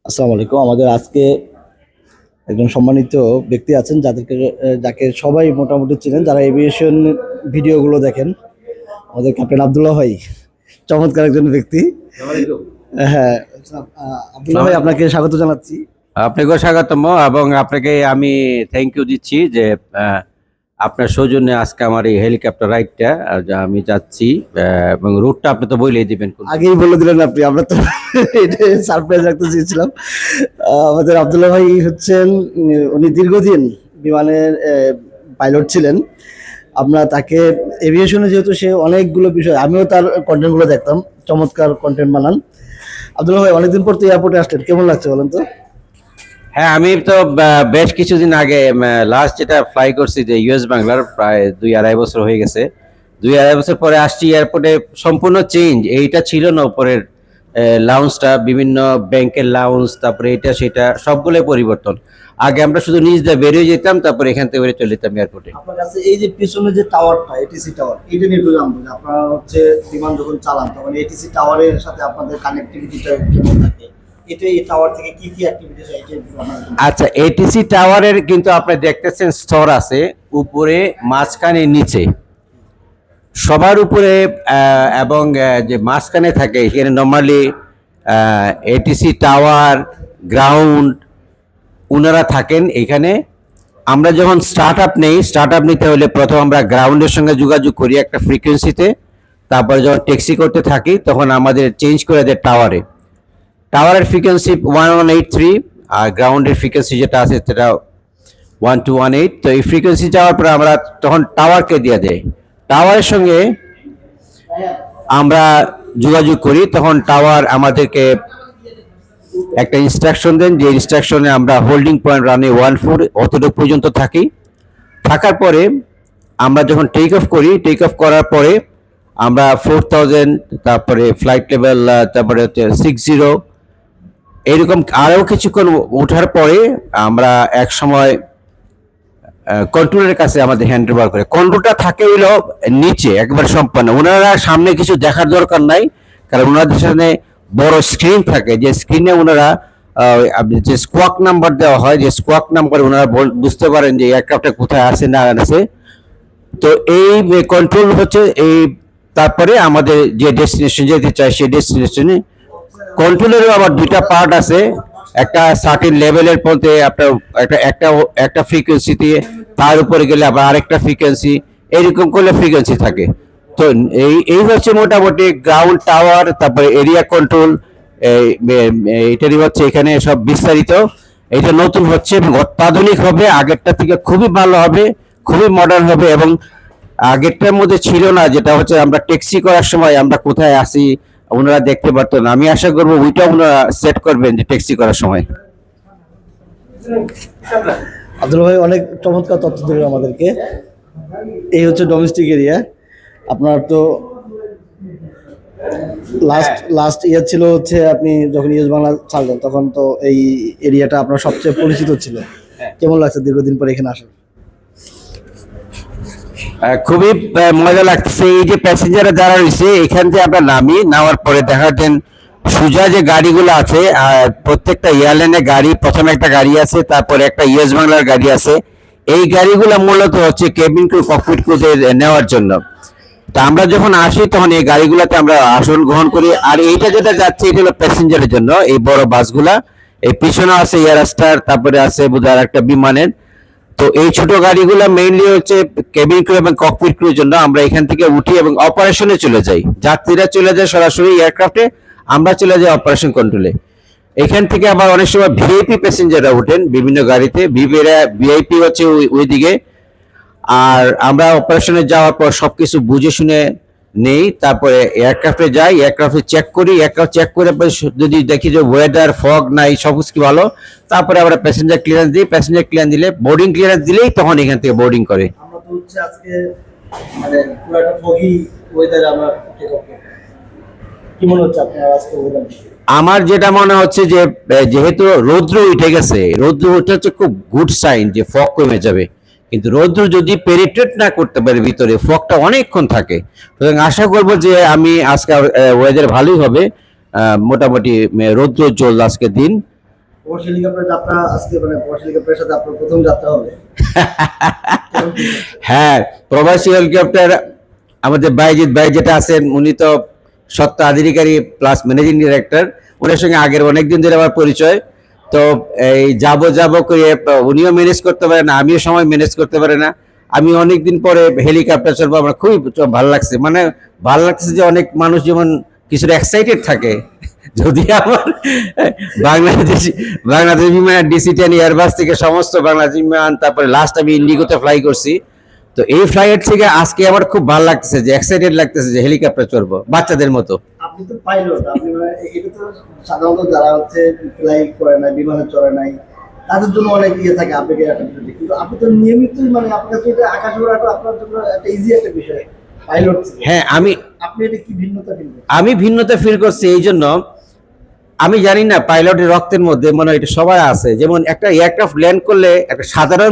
আসসালামু আলাইকুম। আমাদের আজকে একজন সম্মানিত ব্যক্তি আছেন যাকে সবাই মোটামুটি চিনেন, যারা এভিয়েশন ভিডিওগুলো দেখেন। আমাদের ক্যাপ্টেন আব্দুল্লাহ ভাই চমৎকার একজন ব্যক্তি। হ্যাঁ, আব্দুল্লাহ ভাই আপনাকে স্বাগত জানাচ্ছি। আপনাকেও স্বাগতম এবং আপনাকে আমি থ্যাংক ইউ দিচ্ছি যে আপনার সৌজন্যে আজকে আমার এই হেলিকপ্টার রাইডটা আমি যাচ্ছি এবং রুটটা আপনি তো বলেই দিবেন। আগেই বলে দিলেন আপনি, আমরা তো এটা সারপ্রাইজ রাখতে চেয়েছিলাম। আমাদের আব্দুল্লাহ ভাই হচ্ছেন, উনি দীর্ঘদিন বিমানের পাইলট ছিলেন। আমরা তাকে এভিয়েশনে, যেহেতু সে অনেকগুলো বিষয়, আমিও তার কন্টেন্টগুলো দেখতাম, চমৎকার কন্টেন্ট বানান। আব্দুল্লাহ ভাই, অনেকদিন পর তো এয়ারপোর্টে আসলেন, কেমন লাগছে বলেন তো? হ্যাঁ, আমি তো বেশ কিছুদিন আগে লাস্ট যেটা ফ্লাই করছি যে ইউএস বাংলার, প্রায় 2-2.5 বছর হয়ে গেছে। 2-2.5 বছর পরে আসছি এয়ারপোর্টে, সম্পূর্ণ চেঞ্জ। এইটা ছিল না উপরের লাউঞ্জটা, বিভিন্ন ব্যাংকের লাউঞ্জ, তারপরে এটা সেটা সবগুলো পরিবর্তন। আগে আমরা শুধু নিচ দিয়ে বেরিয়ে যেতাম, তারপরে এখান থেকে বেরিয়ে চলে যেতাম এয়ারপোর্টে। আপনার কাছে এই যে পিছনে যে টাওয়ারটা, এটিসি টাওয়ার, এটা নিয়ে একটু জানবো যে আপনারা হচ্ছে বিমান যখন চালান তখন এটিসি টাওয়ারের সাথে আপনাদের কানেক্টিভিটিটা কেমন থাকে? এটা এই টাওয়ার থেকে কি কি অ্যাক্টিভিটিস হয় এটা একটু আচ্ছা, এটিসি টাওয়ারের কিন্তু আপনি দেখতেছেন স্তর আছে, উপরে, মাঝখানে, নিচে, সবার উপরে এবং যে মাঝখানে থাকে এখানে নর্মালি এটিসি টাওয়ার, গ্রাউন্ড, ওনারা থাকেন এখানে। আমরা যখন স্টার্ট আপ নিতে হলে প্রথম আমরা গ্রাউন্ডের সঙ্গে যোগাযোগ করি একটা ফ্রিকোয়েন্সিতে, তারপরে যখন ট্যাক্সি করতে থাকি তখন আমাদের চেঞ্জ করে দেয় টাওয়ারে। টাওয়ারের ফ্রিকোয়েন্সি 1183 আর গ্রাউন্ডের ফ্রিকোয়েন্সি যেটা আছে সেটা 1218। তো এই ফ্রিকোয়েন্সি যাওয়ার পরে আমরা তখন টাওয়ারকে দিয়ে দেয়, টাওয়ারের সঙ্গে আমরা যোগাযোগ করি। তখন টাওয়ার আমাদেরকে একটা ইনস্ট্রাকশন দেন, যে ইনস্ট্রাকশনে আমরা হোল্ডিং পয়েন্ট রানে 14 অতটুকু পর্যন্ত থাকি। থাকার পরে আমরা যখন টেক অফ করি, টেক অফ করার পরে আমরা 4000, তারপরে ফ্লাইট লেভেল, তারপরে হচ্ছে 60, এরকম আরও কিছুক্ষণ ওঠার পরে আমরা এক সময় কন্ট্রোলের কাছে আমাদের হ্যান্ড ওভার করে। কন্ট্রোলটা থাকে হইল নিচে একবার সম্পন্ন, ওনারা সামনে কিছু দেখার দরকার নাই, কারণ ওনাদের সামনে বড় স্ক্রিন থাকে, যে স্ক্রিনে ওনারা যে স্কোয়াক নাম্বার দেওয়া হয়, যে স্কোয়াক নাম্বার ওনারা বুঝতে পারেন যে এয়ারক্রাফটটা কোথায় আছে না আছে। তো এই কন্ট্রোল হচ্ছে এই, তারপরে আমাদের যে ডেস্টিনেশন যেতে চাই সেই ডেস্টিনেশনে। কন্ট্রোলেরও আবার দুইটা পার্ট আছে, একটা সার্টেন লেভেলের মধ্যে আপনার একটা একটা ফ্রিকোয়েন্সিতে, তার উপরে গেলে আবার আরেকটা ফ্রিকোয়েন্সি, এরকম করলে ফ্রিকোয়েন্সি থাকে। তো এই হচ্ছে মোটামুটি গ্রাউন্ড টাওয়ার, তারপরে এরিয়া কন্ট্রোল, এটারই হচ্ছে এখানে সব বিস্তারিত। এটা নতুন হচ্ছে এবং অত্যাধুনিক হবে, আগেরটা থেকে খুবই ভালো হবে, খুবই মডার্ন হবে। এবং আগেরটার মধ্যে ছিল না, যেটা হচ্ছে আমরা ট্যাক্সি করার সময় আমরা কোথায় আসি ওনারা দেখতে পারতো না। আমি আশা করবো ওইটা ওনারা সেট করবেন যে ট্যাক্সি করার সময়। আব্দুল ভাই অনেক চমৎকার তথ্য দিলেন আমাদেরকে। এই হচ্ছে ডোমেস্টিক এরিয়া। আপনার তো লাস্ট ইয়ার ছিল হচ্ছে, আপনি যখন ইউএস বাংলা ছাড়লেন তখন তো এই এরিয়াটা আপনার সবচেয়ে পরিচিত ছিল। কেমন লাগছে দীর্ঘদিন পরে এখানে আসেন? খুবই মজা লাগছে। এই যে প্যাসেঞ্জাররা যারা রয়েছে এখান থেকে আমরা নামার পরে দেখা দেন সোজা যে গাড়িগুলো আছে, প্রত্যেকটা এয়ারলাইনে গাড়ি, প্রথমে একটা গাড়ি আছে, তারপরে একটা ইউএস বাংলার গাড়ি আছে। এই গাড়িগুলো মূলত হচ্ছে কেবিন ক্রু, ককপিট ক্রুদের নেওয়ার জন্য। তা আমরা যখন আসি তখন এই গাড়িগুলোতে আমরা আসন গ্রহণ করি। আর এইটা যেটা যাচ্ছে এটা হলো প্যাসেঞ্জারের জন্য, এই বড় বাসগুলা। এই পিছনে আছে এয়ারস্টার, তারপরে আছে বোধহয় একটা বিমানের। তো এই ছোট গাড়িগুলো মেইনলি হচ্ছে কেবিন ক্রু এবং ককপিট ক্রুর জন্য। আমরা এখান থেকে উঠি এবং অপারেশনে চলে যাই, যাত্রীরা চলে যায় সরাসরি এয়ারক্রাফটে, আমরা চলে যাই অপারেশন কন্ট্রোলে। এখান থেকে আবার অনেক সময় ভিআইপি প্যাসেঞ্জাররা ওঠেন বিভিন্ন গাড়িতে, ভিআইপি হচ্ছে ওইদিকে। আর আমরা অপারেশনে যাওয়ার পর সবকিছু বুঝে শুনে নেই, তারপরে এয়ারক্রাফটে যাই, এয়ারক্রাফটে চেক করি, এয়ারক্রাফট চেক করে যদি দেখি যে ওয়েদার, ফগ নাই, সব কিছু ভালো, তারপরে আমরা প্যাসেঞ্জার ক্লিয়ারেন্স দিই। প্যাসেঞ্জার ক্লিয়ারেন্স দিলে, বোর্ডিং ক্লিয়ারেন্স দিলেই তখন এখান থেকে বোর্ডিং করে। আমরা তো হচ্ছে আজকে মানে পুরো একটা ফগি ওয়েদারে আমরা টেক অফ করব। কি মনে হচ্ছে আপনার আজকে ওয়েদার? আমার যেটা মনে হচ্ছে যে যেহেতু রৌদ্র উঠে গেছে, রৌদ্র উঠে হচ্ছে খুব গুড সাইন যে ফগ কমে যাবে। কিন্তু রৌদ্র যদি পেনিট্রেট না করতে পারে ভিতরে, ফগটা অনেকক্ষণ থাকে। সুতরাং আশা করবো যে আমি আজকে ওয়েদার ভালোই হবে। মোটামুটি রৌদ্রোজ্জ্বল আজকে দিন। প্রবাসী হেলিকপ্টার যাত্রা আজকে মানে প্রবাসী হেলিকপ্টারের সাথে আপনার প্রথম যাত্রা হবে। হ্যাঁ, প্রবাসী হেলিকপ্টার আমাদের বাইজিৎ ভাই যেটা আছেন, উনি তো সত্ত্ব আধিকারিক প্লাস ম্যানেজিং ডিরেক্টর। ওনার সঙ্গে আগের অনেকদিন ধরে আমার পরিচয়। তো এই যাব করে উনিও ম্যানেজ করতে পারে না, আমিও সময় ম্যানেজ করতে পারে না। আমি অনেকদিন পরে হেলিকপ্টার চলবো, আমার খুবই ভালো লাগছে। মানে ভালো লাগছে যে অনেক মানুষ যেমন কিছুটা এক্সাইটেড থাকে। যদি আমার বাংলাদেশ বিমান ডিসি-10 এয়ারবাস থেকে সমস্ত বাংলাদেশ বিমান, তারপরে লাস্ট আমি ইন্ডিগোতে ফ্লাই করছি। তো এই ফ্লাইট থেকে আজকে আমার খুব ভালো লাগতেছে, যে এক্সাইটেড লাগতেছে যে হেলিকপ্টার চড়বো বাচ্চাদের মতো। আপনি তো পাইলট, আপনি মানে এটা তো সাধারণত যারা হচ্ছে ফ্লাইট করে নাই, বিমানে চড়ে নাই, তাদের জন্য অনেক ইয়ে থাকে আবেগের একটা বিষয়। কিন্তু আপনি তো নিয়মিতই মানে আপনার কাছে এটা আকাশ ওড়াটা আপনার জন্য একটা ইজি একটা বিষয় পাইলট। হ্যাঁ, আপনি এটা কি ভিন্নতা ফিল করছেন? আমি ভিন্নতা ফিল করছি এই জন্য, আমি জানি না পাইলটের রক্তের মধ্যে মনে হয় এটা সবার আছে। যেমন একটা এয়ারক্রাফট ল্যান্ড করলে একটা সাধারণ